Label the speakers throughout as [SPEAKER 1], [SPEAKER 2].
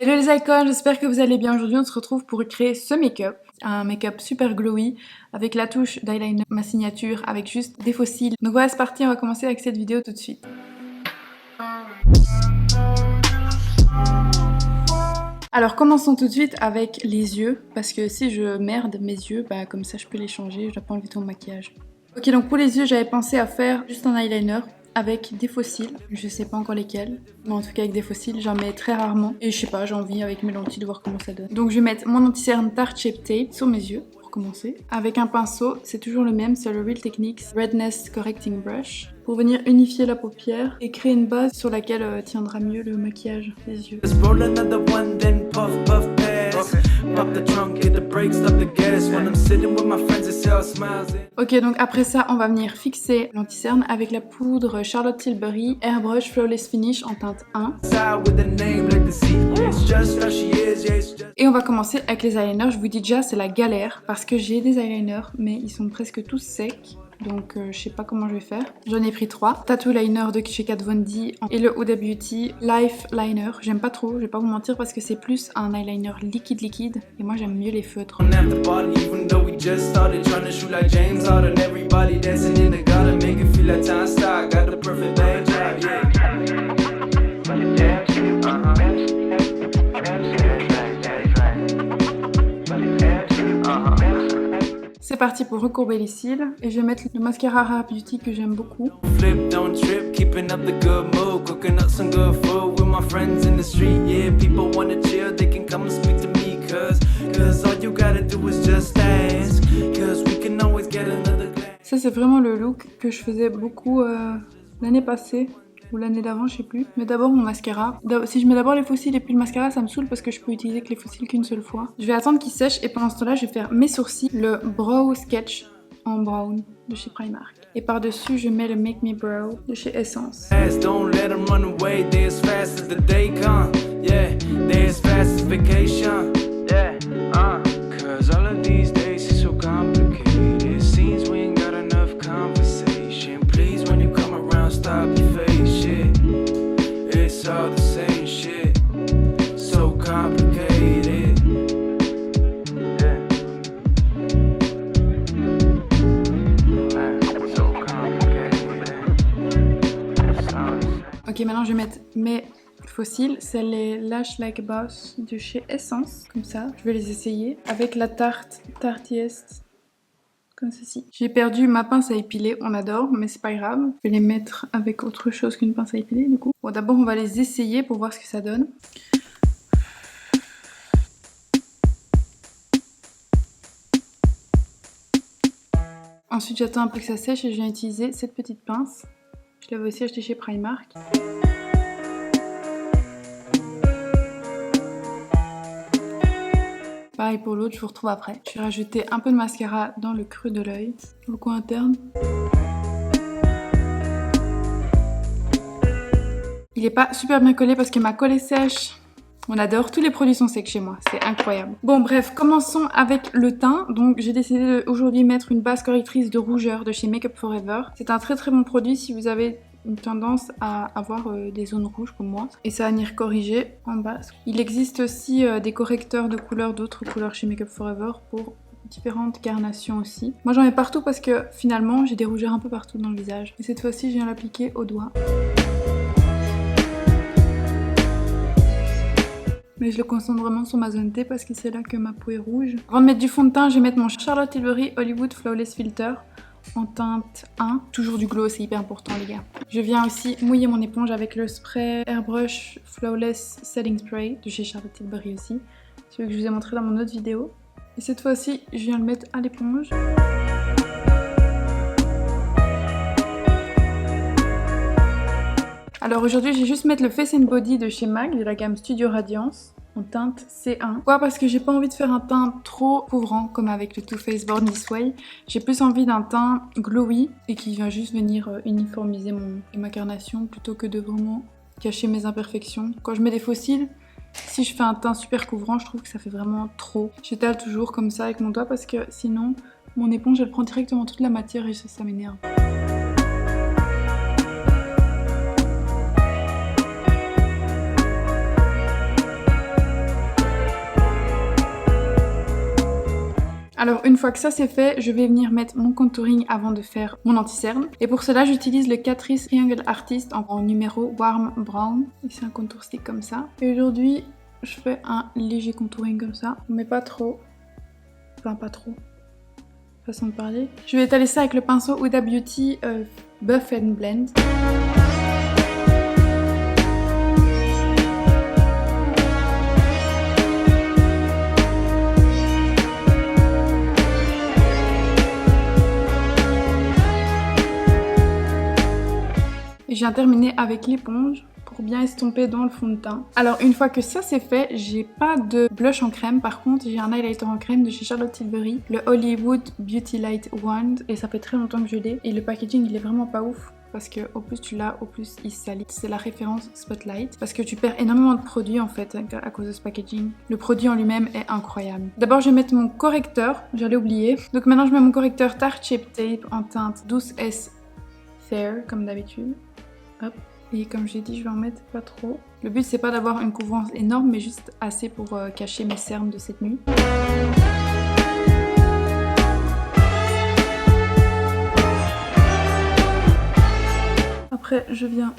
[SPEAKER 1] Hello les icônes, j'espère que vous allez bien. Aujourd'hui on se retrouve pour créer ce make-up. Un make-up super glowy avec la touche d'eyeliner, ma signature, avec juste des faux cils. Donc voilà, c'est parti, on va commencer avec cette vidéo tout de suite. Alors commençons tout de suite avec les yeux, parce que si je merde mes yeux, bah comme ça je peux les changer, je dois pas enlever tout mon maquillage. Ok, donc pour les yeux j'avais pensé à faire juste un eyeliner avec des faux cils, je sais pas encore lesquels, mais en tout cas avec des faux cils, j'en mets très rarement. Et je sais pas, j'ai envie avec mes lentilles de voir comment ça donne. Donc je vais mettre mon anti-cerne Tarte Shape Tape sur mes yeux, pour commencer. Avec un pinceau, c'est toujours le même, c'est le Real Techniques Redness Correcting Brush. Pour venir unifier la paupière et créer une base sur laquelle tiendra mieux le maquillage des yeux. Ok, donc après ça, on va venir fixer l'anti-cerne avec la poudre Charlotte Tilbury Airbrush Flawless Finish en teinte 1. Et on va commencer avec les eyeliners. Je vous dis déjà, c'est la galère parce que j'ai des eyeliners, mais ils sont presque tous secs. Donc je sais pas comment je vais faire. J'en ai pris 3. Tattoo Liner de chez Kat Von D et le Huda Beauty Life Liner. J'aime pas trop, je vais pas vous mentir parce que c'est plus un eyeliner liquide et moi j'aime mieux les feutres. C'est parti pour recourber les cils et je vais mettre le mascara Rare Beauty que j'aime beaucoup. Ça c'est vraiment le look que je faisais beaucoup l'année passée. Ou l'année d'avant, je sais plus. Mais d'abord mon mascara. Si je mets d'abord les faux cils et puis le mascara, ça me saoule parce que je peux utiliser que les faux cils qu'une seule fois. Je vais attendre qu'ils sèchent et pendant ce temps-là, je vais faire mes sourcils. Le Brow Sketch en brown de chez Primark. Et par-dessus, je mets le Make Me Brow de chez Essence. Ok, maintenant je vais mettre mes faux cils, c'est les Lash Like a Boss de chez Essence, comme ça. Je vais les essayer avec la Tarte Yes, comme ceci. J'ai perdu ma pince à épiler, on adore, mais c'est pas grave. Je vais les mettre avec autre chose qu'une pince à épiler du coup. Bon, d'abord on va les essayer pour voir ce que ça donne. Ensuite j'attends un peu que ça sèche et je viens utiliser cette petite pince. Je l'avais aussi acheté chez Primark. Pareil pour l'autre, je vous retrouve après. Je vais rajouter un peu de mascara dans le creux de l'œil, dans le coin interne. Il est pas super bien collé parce que ma colle est sèche. On adore, tous les produits sont secs chez moi, c'est incroyable. Bon bref, commençons avec le teint. Donc j'ai décidé aujourd'hui mettre une base correctrice de rougeur de chez Make Up For Ever. C'est un très bon produit si vous avez une tendance à avoir des zones rouges comme moi. Et ça va venir corriger en base. Il existe aussi des correcteurs de couleurs, d'autres couleurs chez Make Up For Ever pour différentes carnations aussi. Moi j'en mets partout parce que finalement j'ai des rougeurs un peu partout dans le visage. Et cette fois-ci je viens l'appliquer au doigt. Mais je le concentre vraiment sur ma zone T parce que c'est là que ma peau est rouge. Avant de mettre du fond de teint, je vais mettre mon Charlotte Tilbury Hollywood Flawless Filter en teinte 1. Toujours du glow, c'est hyper important les gars. Je viens aussi mouiller mon éponge avec le spray Airbrush Flawless Setting Spray de chez Charlotte Tilbury aussi. Celui que je vous ai montré dans mon autre vidéo. Et cette fois-ci, je viens le mettre à l'éponge. Alors aujourd'hui, je vais juste mettre le Face and Body de chez MAC de la gamme Studio Radiance en teinte C1. Pourquoi? Parce que j'ai pas envie de faire un teint trop couvrant comme avec le Too Faced Born This Way. J'ai plus envie d'un teint glowy et qui vient juste venir uniformiser ma carnation plutôt que de vraiment cacher mes imperfections. Quand je mets des faux cils, si je fais un teint super couvrant, je trouve que ça fait vraiment trop. J'étale toujours comme ça avec mon doigt parce que sinon mon éponge elle prend directement toute la matière et ça m'énerve. Alors une fois que ça c'est fait, je vais venir mettre mon contouring avant de faire mon anti-cerne. Et pour cela j'utilise le Catrice Triangle Artist en numéro Warm Brown. Et c'est un contour stick comme ça. Et aujourd'hui je fais un léger contouring comme ça, mais pas trop. Enfin pas trop. Façon de parler. Je vais étaler ça avec le pinceau Huda Beauty Buff and Blend. Et je viens terminer avec l'éponge pour bien estomper dans le fond de teint. Alors une fois que ça c'est fait, j'ai pas de blush en crème. Par contre j'ai un highlighter en crème de chez Charlotte Tilbury, le Hollywood Beauty Light Wand. Et ça fait très longtemps que je l'ai. Et le packaging il est vraiment pas ouf. Parce que au plus tu l'as, au plus il salit. C'est la référence Spotlight. Parce que tu perds énormément de produits en fait à cause de ce packaging. Le produit en lui-même est incroyable. D'abord je vais mettre mon correcteur, j'allais oublier. Donc maintenant je mets mon correcteur Tarte Shape Tape en teinte douce S Fair comme d'habitude. Hop. Et comme j'ai dit, je vais en mettre pas trop. Le but c'est pas d'avoir une couvrance énorme, mais juste assez pour cacher mes cernes de cette nuit. Après, je viens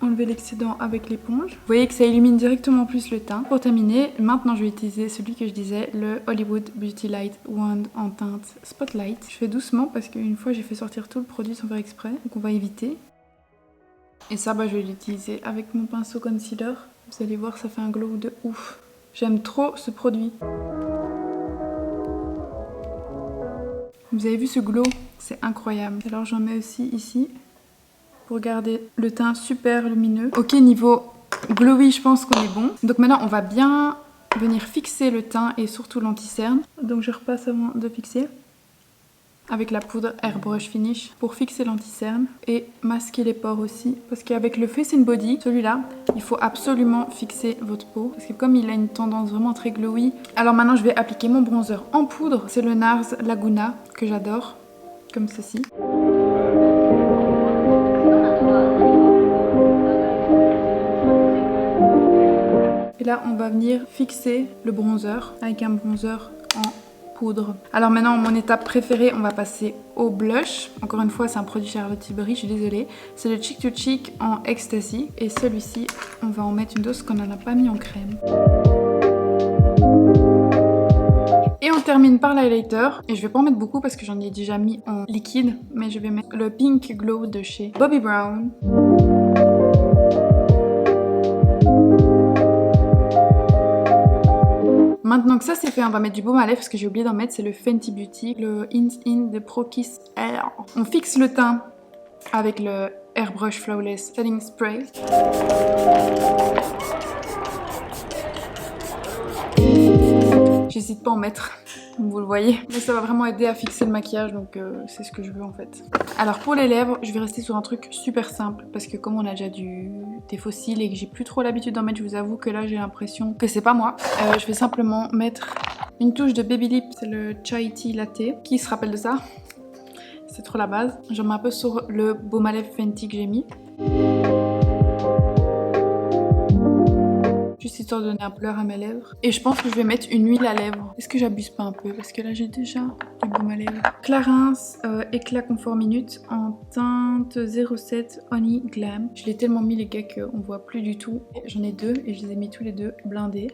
[SPEAKER 1] enlever l'excédent avec l'éponge. Vous voyez que ça illumine directement plus le teint. Pour terminer, maintenant je vais utiliser celui que je disais, le Hollywood Beauty Light Wand en teinte Spotlight. Je fais doucement parce qu'une fois j'ai fait sortir tout le produit sans faire exprès, donc on va éviter. Et ça, je vais l'utiliser avec mon pinceau concealer. Vous allez voir, ça fait un glow de ouf. J'aime trop ce produit. Vous avez vu ce glow? C'est incroyable. Alors j'en mets aussi ici pour garder le teint super lumineux. Ok, niveau glowy, je pense qu'on est bon. Donc maintenant, on va bien venir fixer le teint et surtout l'anti-cerne. Donc je repasse avant de fixer avec la poudre Airbrush Finish pour fixer l'anti-cerne et masquer les pores aussi. Parce qu'avec le Face and Body, celui-là, il faut absolument fixer votre peau. Parce que comme il a une tendance vraiment très glowy. Alors maintenant, je vais appliquer mon bronzer en poudre. C'est le NARS Laguna que j'adore, comme ceci. Et là, on va venir fixer le bronzer avec un bronzer en poudre. Alors maintenant, mon étape préférée, on va passer au blush. Encore une fois, c'est un produit Charlotte Tilbury, je suis désolée. C'est le Cheek to Cheek en Ecstasy. Et celui-ci, on va en mettre une dose qu'on n'en a pas mis en crème. Et on termine par l'highlighter. Et je vais pas en mettre beaucoup parce que j'en ai déjà mis en liquide. Mais je vais mettre le Pink Glow de chez Bobbi Brown. Maintenant que ça c'est fait, on va mettre du baume à lèvres parce que j'ai oublié d'en mettre, c'est le Fenty Beauty, le Hint In de Pro Kiss Air. On fixe le teint avec le Airbrush Flawless Setting Spray. J'hésite pas à en mettre, comme vous le voyez. Mais ça va vraiment aider à fixer le maquillage, donc c'est ce que je veux en fait. Alors pour les lèvres, je vais rester sur un truc super simple. Parce que comme on a déjà des faux cils et que j'ai plus trop l'habitude d'en mettre, je vous avoue que là j'ai l'impression que c'est pas moi. Je vais simplement mettre une touche de Baby Lip, c'est le Chai Tea Latte. Qui se rappelle de ça? C'est trop la base. J'en mets un peu sur le baume à lèvres Fenty que j'ai mis. Juste histoire de donner un pleur à mes lèvres. Et je pense que je vais mettre une huile à lèvres. Est-ce que j'abuse pas un peu? Parce que là j'ai déjà du baume à lèvres. Clarins Éclat Confort Minute en teinte 07 Honey Glam. Je l'ai tellement mis les gars qu'on voit plus du tout. J'en ai deux et je les ai mis tous les deux blindés.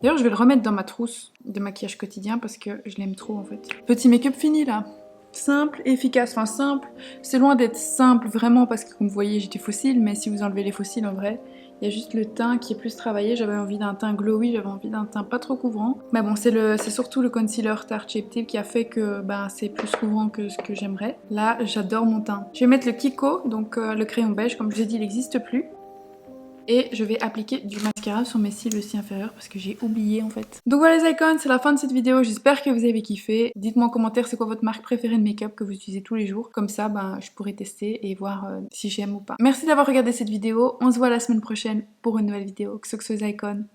[SPEAKER 1] D'ailleurs je vais le remettre dans ma trousse de maquillage quotidien parce que je l'aime trop en fait. Petit make-up fini là. Simple, efficace, enfin simple, c'est loin d'être simple vraiment parce que comme vous voyez j'ai des faux cils, mais si vous enlevez les faux cils en vrai, il y a juste le teint qui est plus travaillé. J'avais envie d'un teint glowy, j'avais envie d'un teint pas trop couvrant. Mais bon, c'est surtout le concealer Tarte Shape Tape qui a fait que c'est plus couvrant que ce que j'aimerais. Là, j'adore mon teint. Je vais mettre le Kiko, donc le crayon beige, comme je vous ai dit, il n'existe plus. Et je vais appliquer du mascara sur mes cils aussi inférieurs parce que j'ai oublié en fait. Donc voilà les icônes, c'est la fin de cette vidéo. J'espère que vous avez kiffé. Dites-moi en commentaire c'est quoi votre marque préférée de make-up que vous utilisez tous les jours. Comme ça, je pourrais tester et voir si j'aime ou pas. Merci d'avoir regardé cette vidéo. On se voit la semaine prochaine pour une nouvelle vidéo. Xoxo les icônes.